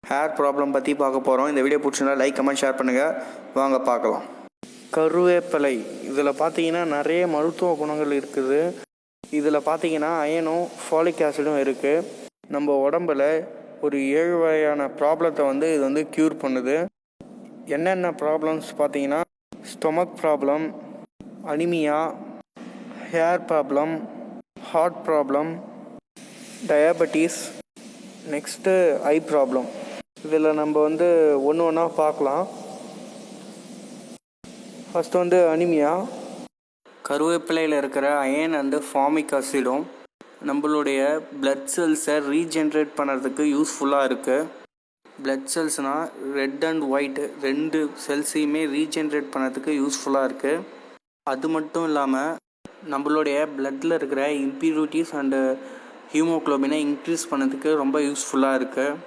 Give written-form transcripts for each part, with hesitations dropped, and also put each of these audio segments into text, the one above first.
Hair problem பற்றி பார்க்க போகிறோம். இந்த வீடியோ பிடிச்சிருந்தா லைக், கமெண்ட், ஷேர் பண்ணுங்கள். வாங்க பார்க்கலாம். கருவேப்பிலை இதில் பார்த்தீங்கன்னா நிறைய மருத்துவ குணங்கள் இருக்குது. இதில் பார்த்தீங்கன்னா அயனும் ஃபாலிக் ஆசிடும் இருக்குது. நம்ம உடம்பில் ஒரு 7 வகையான ப்ராப்ளத்தை இது க்யூர் பண்ணுது. என்னென்ன ப்ராப்ளம்ஸ் பார்த்தீங்கன்னா stomach problem, anaemia, hair problem, heart problem, diabetes, next eye problem. இதில் நம்ம ஒன்று ஒன்றா பார்க்கலாம். First anaemia. கருவேப்பிலையில் இருக்கிற அயன் அண்டு ஃபார்மிக் ஆசிடும் நம்மளுடைய பிளட் செல்ஸை ரீஜென்ரேட் பண்ணுறதுக்கு யூஸ்ஃபுல்லாக இருக்குது. பிளட் செல்ஸ்னால் ரெட் அண்ட் ஒயிட் 2 செல்ஸையுமே ரீஜென்ரேட் பண்ணுறதுக்கு யூஸ்ஃபுல்லாக இருக்குது. அது மட்டும் இல்லாமல் நம்மளுடைய பிளட்டில் இருக்கிற இம்ப்யூரிட்டிஸ் அண்டு ஹீமோக்ளோபினை இன்க்ரீஸ் பண்ணதுக்கு ரொம்ப யூஸ்ஃபுல்லாக இருக்குது.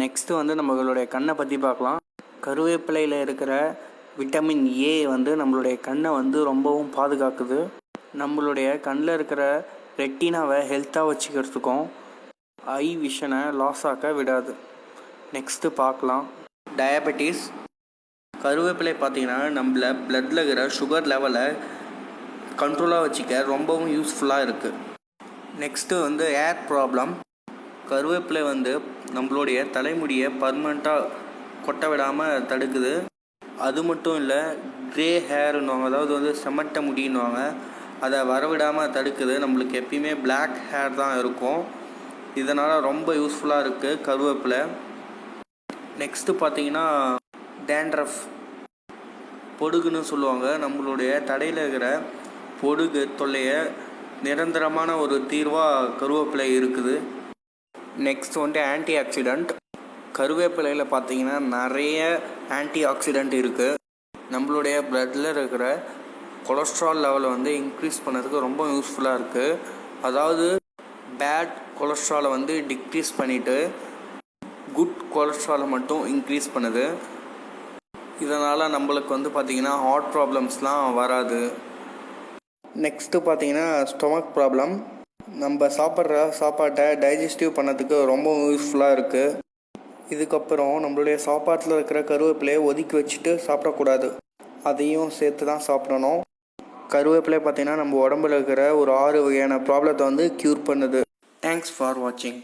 நெக்ஸ்ட்டு நம்மளுடைய கண்ணை பற்றி பார்க்கலாம். கருவேப்பிலையில் இருக்கிற விட்டமின் ஏ நம்மளுடைய கண்ணை ரொம்பவும் பாதுகாக்குது. நம்மளுடைய கண்ணில் இருக்கிற ரெட்டினாவை ஹெல்த்தாக வச்சுக்கிறதுக்கும் ஐ விஷனை லாஸ் ஆக்க விடாது. நெக்ஸ்ட்டு பார்க்கலாம் டயபெட்டிஸ். கருவேப்பிலை பார்த்திங்கன்னா நம்மள பிளட்டில் இருக்கிற சுகர் லெவலை கண்ட்ரோலாக வச்சுக்க ரொம்பவும் யூஸ்ஃபுல்லாக இருக்குது. நெக்ஸ்ட்டு ஏர் ப்ராப்ளம். கருவேப்பிலை நம்மளுடைய தலைமுடியை பர்மனெண்ட்டாக கொட்ட விடாமல் தடுக்குது. அது மட்டும் இல்லை, க்ரே ஹேர்னுவாங்க, அதாவது செமட்ட முடின்னுவாங்க, அதை வரவிடாமல் தடுக்குது. நம்மளுக்கு எப்பயுமே பிளாக் ஹேர் தான் இருக்கும். இதனால் ரொம்ப யூஸ்ஃபுல்லாக இருக்குது கருவேப்பிலை. நெக்ஸ்ட்டு பார்த்தீங்கன்னா டேண்ட்ரஃப், பொடுகுன்னு சொல்லுவாங்க. நம்மளுடைய தடையில் இருக்கிற பொடுகு தொல்லையை நிரந்தரமான ஒரு தீர்வாக கருவேப்பிலை இருக்குது. Next anti accident. கருவேப்பிலையில் பார்த்தீங்கன்னா நிறைய ஆன்டி ஆக்சிடெண்ட் இருக்குது. நம்மளுடைய பிளட்டில் இருக்கிற கொலஸ்ட்ரால் லெவலை இன்க்ரீஸ் பண்ணதுக்கு ரொம்ப யூஸ்ஃபுல்லாக இருக்குது. அதாவது பேட் கொலஸ்ட்ராலை டிக்ரீஸ் பண்ணிவிட்டு குட் கொலஸ்ட்ராலை மட்டும் இன்க்ரீஸ் பண்ணுது. இதனால் நம்மளுக்கு பார்த்திங்கன்னா ஹார்ட் ப்ராப்ளம்ஸ்லாம் வராது. நெக்ஸ்ட்டு பார்த்தீங்கன்னா ஸ்டொமக் ப்ராப்ளம். நம்ம சாப்பிட்ற சாப்பாட்டை டைஜஸ்டிவ் பண்ணதுக்கு ரொம்ப யூஸ்ஃபுல்லாக இருக்குது. இதுக்கப்புறம் நம்மளுடைய சாப்பாட்டில் இருக்கிற கருவேப்பிலையை ஒதுக்கி வச்சுட்டு சாப்பிடக்கூடாது, அதையும் சேர்த்து தான் சாப்பிடணும். கருவேப்பிலை பார்த்திங்கன்னா நம்ம உடம்புல இருக்கிற ஒரு 6 வகையான ப்ராப்ளத்தை க்யூர் பண்ணுது. தேங்க்ஸ் ஃபார் வாட்சிங்.